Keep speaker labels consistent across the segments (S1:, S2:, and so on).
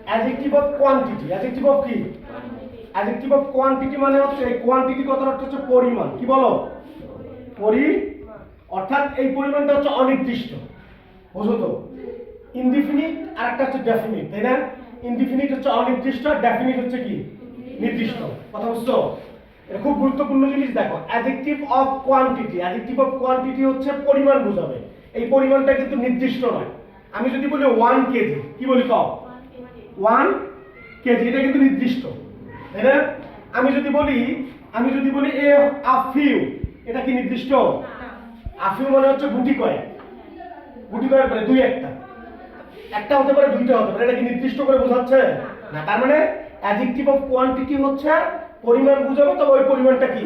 S1: Adjective of quantity. Adjective of কি? Adjective of quantity মানে হচ্ছে এই কোয়ান্টিটি কথার অর্থ হচ্ছে পরিমাণ। কি বলো? অর্থাৎ এই পরিমাণটা হচ্ছে অনির্দিষ্ট। বুঝো তো? ইনডিফিনিট আর একটা হচ্ছে ডেফিনিট, তাই না? ইনডিফিনিট হচ্ছে অনির্দিষ্ট, ডেফিনিট হচ্ছে কি? নির্দিষ্ট। কথা বুঝছো? এটা খুব গুরুত্বপূর্ণ জিনিস। দেখো, adjective of quantity, adjective of quantity হচ্ছে পরিমাণ বোঝাবে। এই পরিমাণটা কিন্তু নির্দিষ্ট নয়। আমি যদি বলি 1 কেজি, কি বলি? কও 1 কেজি, এটা কিন্তু নির্দিষ্ট, তাই না? আমি যদি বলি a few, এটা কি নির্দিষ্ট? a few মানে হচ্ছে গুটি কয়েক। গুটি কয়েক মানে দুই একটা হতে পারে, দুইটা হতে পারে। এটা কি নির্দিষ্ট করে বোঝাচ্ছে? না। তার মানে অ্যাডজেক্টিভ অফ কোয়ান্টিটি হচ্ছে পরিমাণ বোঝাবে, তবে ওই পরিমাণটা কি?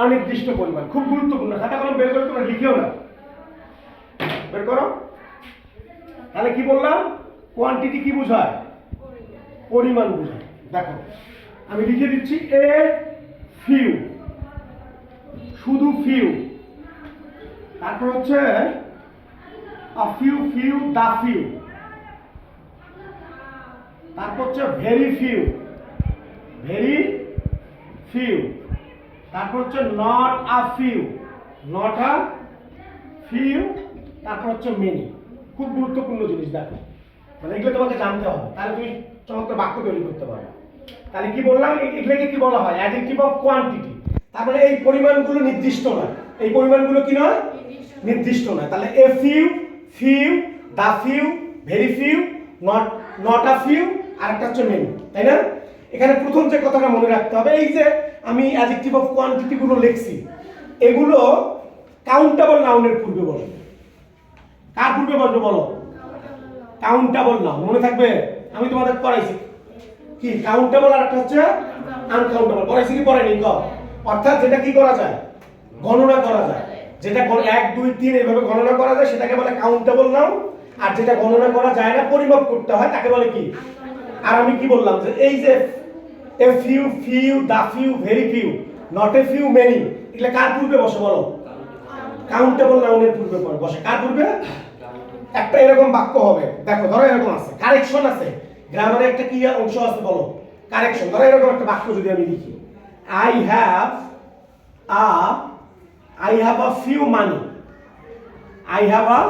S1: অনির্দিষ্ট পরিমাণ। খুব গুরুত্বপূর্ণ। খাতা কলম বের করে তোমরা লিখিও না, বের করো। তাহলে কি বললাম? কোয়ান্টিটি কি বোঝায়? পরিমাণ বোঝায়। দেখো আমি লিখে দিচ্ছি এ ফিউ, শুধু ফিউ। তারপর হচ্ছে a few, few, the few। তারপর হচ্ছে very few, very few। তারপর হচ্ছে not a few, not a few। তারপর হচ্ছে many। খুব গুরুত্বপূর্ণ জিনিস। দেখো মানে এগুলো তোমাকে জানতে হবে, তাহলে তুমি চমৎকার বাক্য তৈরি করতে পারবে। তাহলে কি বললাম? এগুলোকে কি বলা হয়? Adjective of quantity. তার মানে এই পরিমাণগুলো নির্দিষ্ট নয়। এই পরিমাণগুলো কি নয়? নির্দিষ্ট নয়। তাহলে a few, few, the few, very few, not a few, আর একটা হচ্ছে মেনি, তাই না? এখানে প্রথম যে কথাটা মনে রাখতে হবে, এই যে আমি অ্যাডজেক্টিভ অফ কোয়ান্টিটি গুলো লিখছি, এগুলো কাউন্টেবল নাউনের পূর্বে বসবে। কার পূর্বে বসবে বলো? Countable noun. মনে থাকবে, আমি তোমাদের পড়াইছি কি কাউন্টেবল আর একটা হচ্ছে আনকাউন্টেবল। পড়াইছি কি পড়াইনি? অর্থাৎ যেটা কি করা যায়? গণনা করা যায়। যেটা 1 2 3 এইভাবে গণনা করা যায় সেটাকে বলে কাউন্টেবল নাউন। আর যেটা গণনা করা যায় না, পরিমাপ করতে হয়, তাকে বলে কি? আর আমি কি বললাম যে এই যে a few, few, the few, very few, not a few, many, এগুলা কার পূর্বে বসে বলো? কাউন্টেবল নাউনের পূর্বে বসে। কার পূর্বে? একটা এরকম বাক্য হবে, দেখো ধরো এরকম আছে, কারেকশন আছে, গ্রামারে একটা কি অংশ আছে বলো? কারেকশন। ধরো এরকম একটা বাক্য যদি আমি লিখি, I have a few money, I have a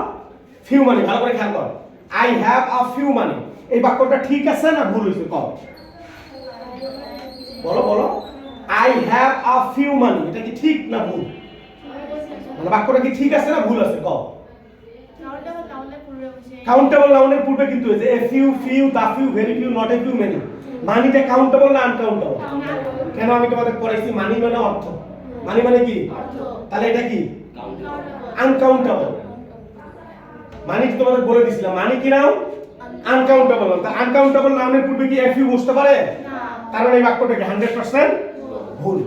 S1: few money। ভালো করে খেয়াল করো, I have a few money। এই বাক্যটা ঠিক আছে না ভুল হয়েছে? কও, বলো বলো। I have a few money, এটা কি ঠিক না ভুল? মানে বাক্যটা কি ঠিক আছে না ভুল আছে? কও। কাউন্টেবল নাউনের পূর্বে কিন্তু হয়েছে a few, few, the few, very few, not a few, many. মানিটা কাউন্টেবল না আনকাউন্টেবল? কেন? আমি তোমাদের পড়াইছি মানি মানে অর্থ। মানি মানে কি? তাহলে এটা কি? আনকাউন্টেবল। মানি তোমাদের বলে দিছিলাম, মানি কি নাও? আনকাউন্টেবল। তা আনকাউন্টেবল নাউনের পূর্বে কি এ ফিউ বসতে পারে? তার মানে এই বাক্যটা কি 100% ভুল।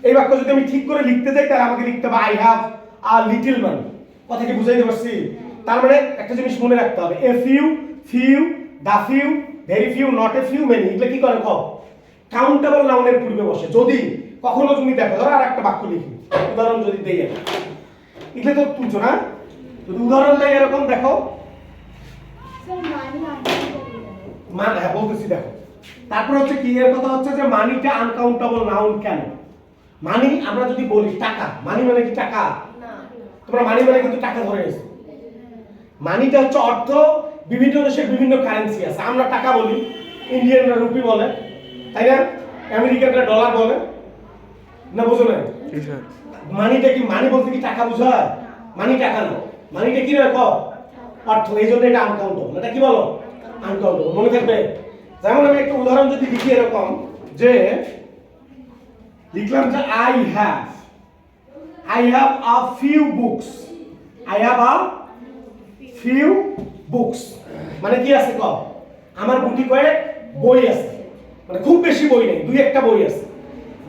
S1: এই বাক্য যদি আমি ঠিক করে লিখতে যাই, তাহলে আমাকে লিখতে হবে আই হ্যাভ আ লিটল মানি। কথা কি বুঝাইতে পারছি? তার মানে একটা জিনিস মনে রাখতে হবে, a few, few, the few, very few, not a few, many, এগুলো কি করে? কাউন্টেবল নাউনের পূর্বে বসে। যদি কখনো তুমি দেখো, ধরো আর একটা বাক্য লিখি, উদাহরণ যদি দেই, এগুলো তো তুলছো না, যদি উদাহরণ দেয় এরকম, দেখো মানে, হ্যাঁ বলতেছি, দেখো। তারপর হচ্ছে কি এর কথা হচ্ছে যে মানিটা আনকাউন্টেবল নাউন কেন? মানি আমরা যদি বলি টাকা, মানি মানে কি টাকা? তোমরা মানি মানে কিন্তু টাকা ধরে নিয়েছো। মানিটা হচ্ছে অর্থ। বিভিন্ন দেশের বিভিন্ন কারেন্সি আছে। আমরা টাকা বলি, ইন্ডিয়ানরা রুপি বলে, তাই না? আমেরিকানরা ডলার বলে না, বুঝো না? মানিটা কি? মানি বলতে কি টাকা বোঝায়? মানি টাকা না, মানিটা কি নয়? অর্থ। এই জন্য এটা আনকাউন্টেবল। এটা কি বলো? আনকাউন্টেবল। মনে থাকবে। যেমন আমি একটা উদাহরণ যদি লিখি এরকম, যে লিখলাম যে I have a few books, I have a few books, মানে কি আছে? আমার গুটি কয়েক বই আছে। মানে খুব বেশি বই নেই, 2-1টা বই আছে।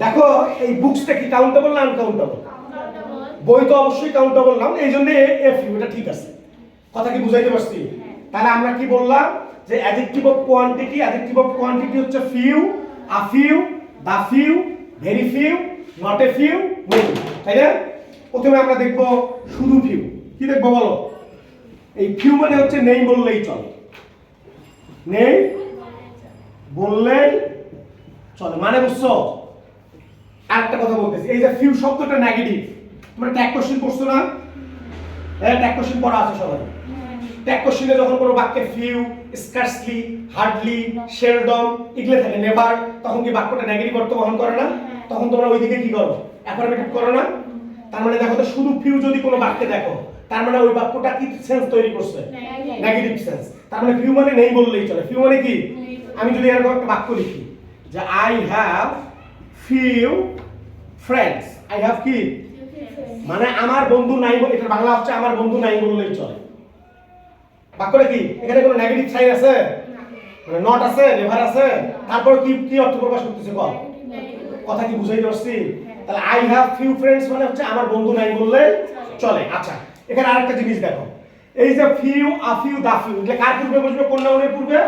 S1: দেখো এই বুকসটা কি কাউন্টেবল না আনকাউন্টেবল? বই তো অবশ্যই কাউন্টেবল নাউন, এই জন্য এ ফিউ, এটা ঠিক আছে। কথা কি বুঝাইতে পারছি? তাহলে আমরা কি বললাম যে adjective of quantity, adjective of quantity হচ্ছে few, a few, the few, very few, not a few, many, তাই না? প্রথমে আমরা দেখব শুধু ফিউ। কি দেখবো বলো? এই ফিউ মানে হচ্ছে নেই বললেই চলে, নেই বললেই চলে, মানে বুঝছো? আরেকটা কথা বলতেছি, এই যে ফিউ শব্দটা নেগেটিভ, তোমরা ট্যাগ কোশ্চেন করছো না? হ্যাঁ, ট্যাগ কোশ্চেন পড়া আছে সবাই। ট্যাগ কোশ্চেনে যখন কোনো বাক্যে ফিউ, স্কার্সলি, হার্ডলি, সেলডম এগুলো থাকে, নেভার, তখন কি বাক্যটা নেগেটিভ অর্থ বহন করে না? তখন তোমরা ওইদিকে কি করো? অ্যাফার্মেটিভ করো না? তার মানে দেখো তো, শুধু ফিউ যদি কোনো বাক্যে দেখো, তার মানে ওই বাক্যটা কি সেন্স তৈরি করছে? Negative sense. তার মানে ফিউ মানে নেই বললেই চলে। ফিউ মানে কি? আমি যদি এরকম একটা বাক্য লিখি যে I have few friends, I have কি মানে আমার বন্ধু নাই, এটা বাংলা হচ্ছে আমার বন্ধু নাই বললেই চলে। বাক্যটা কি? এখানে কোনো নেগেটিভ সাইন আছে? মানে নট আছে, নেভার আছে, তারপর কি কি অর্থ প্রকাশ করতেছে? বল, কথা কি বুঝাইতে পারছি? তাহলে আই হ্যাভ ফিউ ফ্রেন্ডস মানে হচ্ছে আমার বন্ধু নাই বললে চলে। আচ্ছা, এখানে আরেকটা জিনিস দেখো, এই যে few, a few, the few, এটা কার পূর্বে বসবে? কোন নাউনের পূর্বে?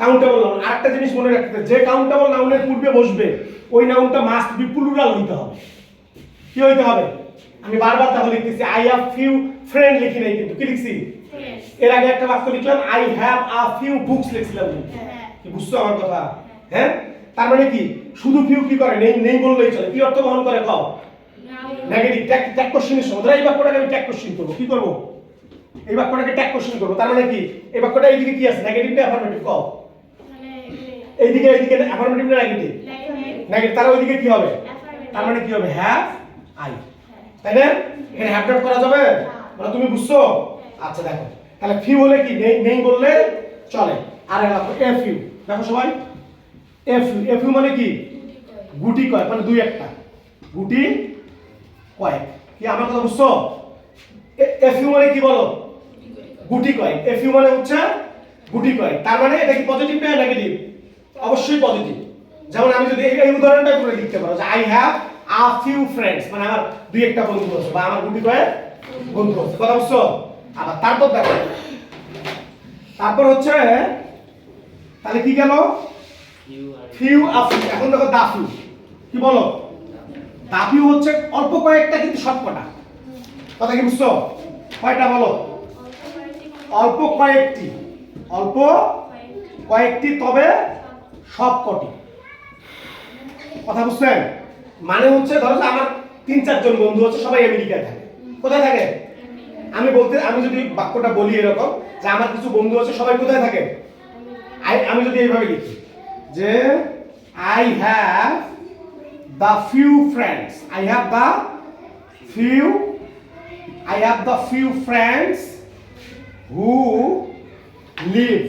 S1: Countable noun. আরেকটা জিনিস মনে রাখতে হবে, যে কাউন্টেবল নাউনের পূর্বে বসবে ওই নাউনটা মাস্ট বি প্লুরাল হইতে হবে। কি হইতে হবে? আমি বারবার তাহলে লিখতেছি আই হ্যাভ ফিউ ফ্রেন্ড লিখি নাই, কিন্তু কি লিখছি? এর আগে একটা বাক্য লিখলাম I have a few books লিখছিলাম, কি বুঝছো আমার কথা? হ্যাঁ, তার মানে কি শুধু ফিউ কি করে? নেই নেই বললেই চলে। কি অর্থ বহন করে? কও নেগেটিভ। ট্যাগ কোশ্চেনের সময় এই বাক্যটাকে আমি ট্যাগ কোশ্চেন করব, কি করব? এই বাক্যটাকে ট্যাগ কোশ্চেন করব। তার মানে কি এই বাক্যটা এইদিকে কি আছে? নেগেটিভ না অ্যাফার্মেটিভ? কও এইদিকে অ্যাফার্মেটিভ না নেগেটিভ? নেগেটিভ। তার ওইদিকে কি হবে? তার মানে কি হবে? হ্যাভ আই, তাই না? এখানে হ্যাভ ডট করা যাবে? মানে তুমি বুঝছো? আচ্ছা দেখো, তাহলে ফিউ হলে কি? নেই নেই বললে চলে। আর দেখো এফ ইউ, দেখো সবাই, এফ ইউ মানে কি? গুটি কয়েক, মানে দুই একটা, গুটি কয়েক। কি আমার কথা বুঝছো? এফ ইউ মানে কি বলো? গুটি কয়েক। এফ ইউ মানে হচ্ছে গুটি কয়েক। তার মানে এটা কি পজিটিভ না নেগেটিভ? অবশ্যই পজিটিভ। যেমন আমি যদি এই উদাহরণটা করে লিখতে পারো যে I have a few friends, মানে আমার দুই একটা বন্ধু আছে বা আমার গুটি কয়েক বন্ধু আছে। কথা বুঝছো? আবার তারপর দেখো, তারপর হচ্ছে তাহলে কি গেল? Few, a few. এখন দেখো দা ফিউ, কি বলো? দা ফিউ হচ্ছে অল্প কয়েকটা কিন্তু সবকটা। কথা কি বুঝছো? কয়টা বলো? অল্প কয়েকটি, অল্প কয়েকটি, তবে সবকটি। কথা বুঝছেন? মানে হচ্ছে ধরো যে আমার 3-4 জন বন্ধু আছে, সবাই আমেরিকায় থাকে। কোথায় থাকে? আমি যদি বাক্যটা বলি এরকম যে আমার কিছু বন্ধু আছে, সবাই কোথায় থাকে? আমি যদি এইভাবে লিখি যে I have the few friends, I have the few friends who live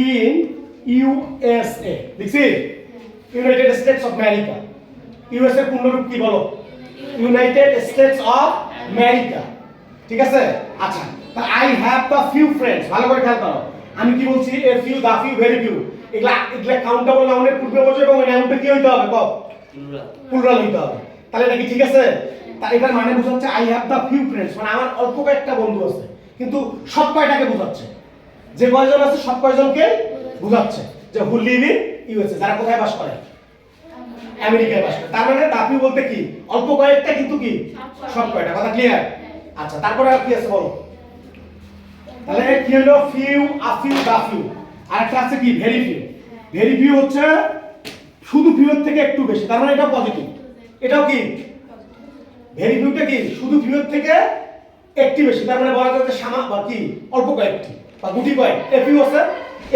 S1: in USA. লিখছি? United States of America. USA পূর্ণরূপ কি বলো? United States of America. ঠিক আছে? আচ্ছা, তাহলে I have the few friends, ভালো করে খেয়াল করো। আমি কি বলছি? A few, the few, very few, এগুলা কাউন্টেবল নাউনের পূর্বে বসবে এবং ওই নাউনটা কি হইতে হবে? কও প্লুরাল হইতে হবে। তাহলে এটা কি ঠিক আছে? তা এটার মানে বোঝাচ্ছে I have the few friends, মানে আমার অল্প কয়েকটা বন্ধু আছে, কিন্তু সব কয়টাকে বোঝাচ্ছে? যে কয়জন আছে সব কয়জনকে বোঝাচ্ছে। যে হু লিভ ইন ইউএসএ, যারা কোথায় বাস করে? আমেরিকায় বাস করে। তার মানে দা ফিউ বলতে কি? অল্প কয়েকটা কিন্তু কি সব কয়টা। কথা ক্লিয়ার? আচ্ছা, তারপরে আর কি আছে বলো? তাহলে কি হলো? Few, a few, the few. আর একটা আছে কি? Very few. ভেরি ফিউ হচ্ছে শুধু ফিউর থেকে একটু বেশি, তার মানে এটা পজিটিভ। এটাও কি? ভেরি ফিউটা কি? শুধু ফিউর থেকে একটু বেশি, তার মানে বলা যায় যে বা কি অল্প কয়েকটি বা গুটি কয়েক। এ ফিউ আছে,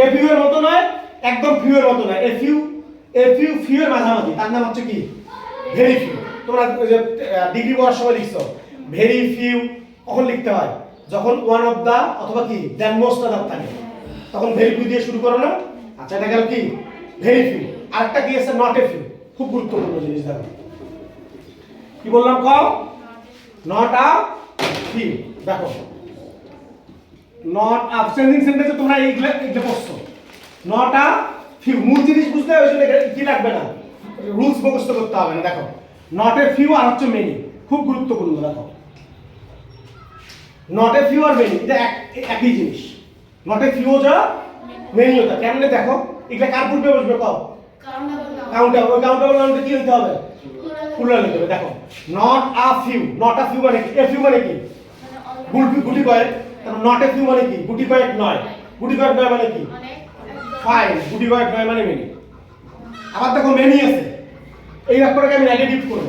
S1: এ ফিউ এর মতো নয়, একদম ফিউ এর মতো নয়। এ ফিউ ফিউ এর মাঝামাঝি, তার নাম হচ্ছে কি? Very few. তোমরা ডিগ্রি পড়ার সময় লিখছো ভেরি ফিউ, কখন লিখতে হয়? যখন ওয়ান অফ দা অথবা কি দ্যান মোস্ট অফ থাকে, তখন ভেরি ফিউ দিয়ে শুরু করো না? আচ্ছা, এটা গেল কি? Very few. আরেকটা কি আছে? Not a few. খুব গুরুত্বপূর্ণ জিনিস। দেখো কি বললাম? কও নট আ ফিউ। দেখো নট আ চেঞ্জিং সেন্টেন্সে তোমরা এইগুলা পড়ছো। নট আ ফিউ মূল জিনিস বুঝলে ওই জন্য কি লাগবে না, রুলস মুখস্থ করতে হবে না। দেখো নট এ ফিউ আর হচ্ছে মেনি, খুব গুরুত্বপূর্ণ। দেখো not a few are many এটা একই জিনিস। নট এ ফিউ যা মেনি ওটা কেমনে? দেখো এগুলা কার পূর্বে বসবে? কও কাউন্টেবল। ওই কাউন্টেবল নাউনটা কি হইতে হবে? প্লুরাল হইতে হবে। দেখো not a few, not a few মানে কি? এ ফিউ মানে কি? গুটি কয়েক। তাহলে নট এ ফিউ মানে কি? গুটি কয়েক নয়। গুটি কয়েক নয় মানে কি? ফাইন, গুটি কয়েক নয় মানে মেনি। আবার দেখো মেনি আছে, এই বাক্যটাকে আমি নেগেটিভ করব।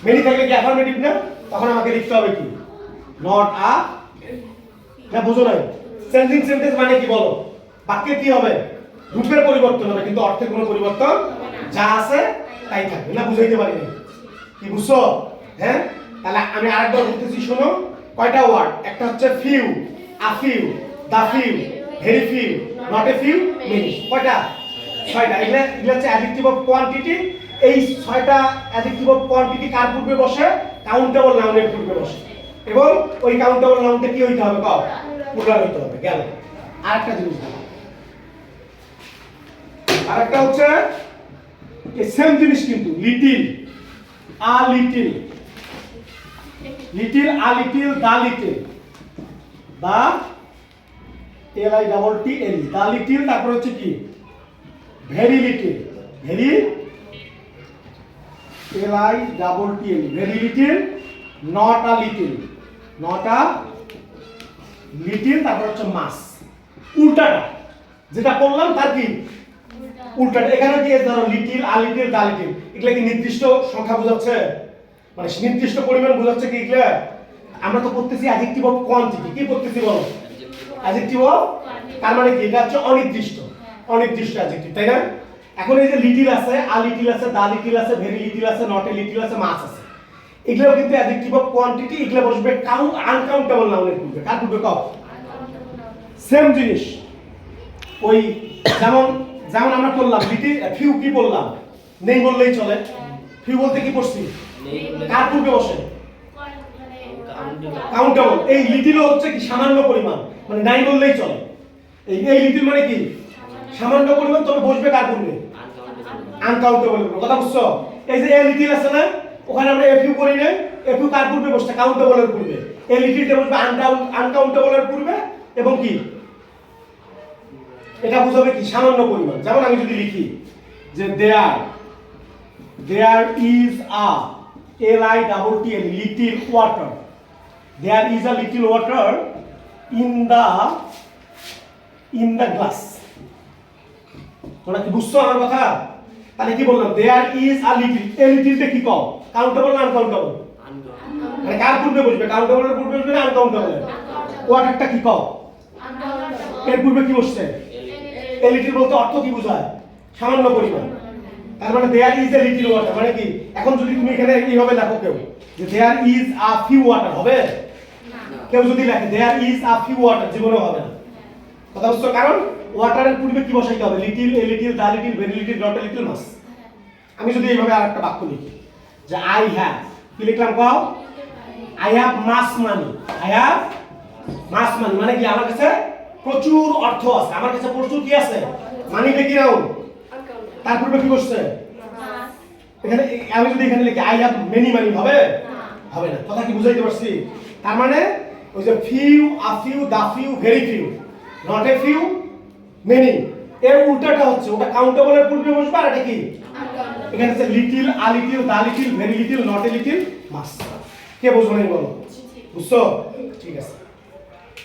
S1: মেনি থাকলে কি অ্যাফার্মেটিভ না? তখন আমাকে লিখতে হবে কি? Not a. না বুঝো নাই? চেঞ্জিং সেন্টেন্স মানে কি বলো? বাক্যে কি হবে? রূপের পরিবর্তন হবে কিন্তু অর্থের কোনো পরিবর্তন যা আছে তাই থাকবে। না বুঝাইতে পারি না? কি বুঝছো? হ্যাঁ, তাহলে আমি আরেকবার বলতেছি শোনো। কয়টা ওয়ার্ড? একটা হচ্ছে few, a few, the few, very few, not a few, many. কয়টা? 6টা। এগুলা হচ্ছে অ্যাডজেক্টিভ অফ কোয়ান্টিটি। এই 6টা অ্যাডজেক্টিভ অফ কোয়ান্টিটি কার পূর্বে বসে? কাউন্টেবল নাউনের পূর্বে বসে। এবং ওই কাউন্টেবল নাউনটা কি হইতে হবে? কও, প্লুরাল হইতে হবে। গেল। আরেকটা জিনিস দেখো, আরেকটা হচ্ছে এই সেম জিনিস কিন্তু little, a little, little, a little, the little, the L I double T L, the little. তারপর হচ্ছে কি? Very little, very L I double T L, very little, not a little, not a little. তারপর হচ্ছে মাস। উল্টাটা যেটা করলাম তার কি উল্টাটা। এখানে কি ধরো little, a little, the little, এগুলা কি নির্দিষ্ট সংখ্যা বোঝাচ্ছে? মানে নির্দিষ্ট পরিমাণ বোঝাচ্ছে কি এগুলা? আমরা তো করতেছি অ্যাডজেক্টিভ অফ কোয়ান্টিটি। কি করতেছি বলো? অ্যাডজেক্টিভ অফ, তার মানে কি? এটা হচ্ছে অনির্দিষ্ট, অনির্দিষ্ট অ্যাডজেক্টিভ, তাই না? এখন এই যে লিটিল আছে, আ লিটিল আছে, দা লিটিল আছে, ভেরি লিটিল আছে, নট এ লিটিল আছে, মাস আছে, এগুলো কিন্তু অ্যাডজেক্টিভ অফ কোয়ান্টিটি। এগুলো বসবে আনকাউন্টেবল নাউনের পূর্বে। কার পূর্বে? কও। সেম জিনিস ওই যেমন যেমন আমরা করলাম লিটিল, ফিউ কি বললাম? নেই বললেই চলে। ফিউ বলতে কি করছি? কার পূর্বে বসে? কাউন্টেবল। এই লিটিলও হচ্ছে কি? সামান্য পরিমাণ, মানে নাই বললেই চলে। এই লিটিল মানে কি? সামান্য পরিমাণ, তবে বসবে কার পূর্বে? আনকাউন্টেবল। কথা বুঝছো? এই যে এ লিটিল আছে না, ওখানে আমরা এ ফিউ করি না, এ ফিউ কার পূর্বে বসছে? কাউন্টেবলের পূর্বে। এ লিটিলটা বসবে আনকাউন্টেবলের পূর্বে। এবং কি এটা বুঝাবে কি? সামান্য পরিমাণ। যেমন আমি যদি লিখি যে there is a L I double T L, little water, there is a little water in the glass. তোমরা কি বুঝছো আমার কথা? তাহলে কি বললাম? দেয়ার ইজ আ লিটিল, এ লিটিলটা কি কও? কাউন্টেবল না আনকাউন্টেবল? মানে কার পূর্বে বসবে? কাউন্টেবলের পূর্বে বসবে না আনকাউন্টেবলের? ওয়াটারটা কি কও? এর পূর্বে কি বসছে? এ লিটিল বলতে অর্থ কি বোঝায়? সামান্য পরিমাণ। তার মানে there is a little water মানে কি? এখন যদি তুমি এখানে এইভাবে লেখো কেউ যে there is a few water, হবে? কেউ যদি লেখে there is a few water, জীবনেও হবে না। কথা বুঝছো? কারণ ওয়াটারের পূর্বে কি বসাইতে হবে? Little, a little, the little, very little, not a little, much. আমি যদি এইভাবে আরেকটা বাক্য লিখি যে আই হ্যাভ, কি লিখলাম কও? I have much money, I have much money মানে কি? আমার কাছে প্রচুর অর্থ আছে, আমার কাছে প্রচুর কি আছে? মানিটা কি নাউন, তার পূর্বে কি বসছে? এখানে আমি যদি এখানে লিখি আই হ্যাভ মেনি মানি, হবে? হবে না। কথা কি বুঝাইতে পারছি? তার মানে ওই যে few, a few, the few, very few, not a few, many, এর উল্টাটা হচ্ছে ওটা কাউন্টেবলের পূর্বে বসবে। আর এটা কি? এখানে হচ্ছে little, a little, the little, very little, not a little, much. কে বুঝবো না বলো? বুঝছো? ঠিক আছে।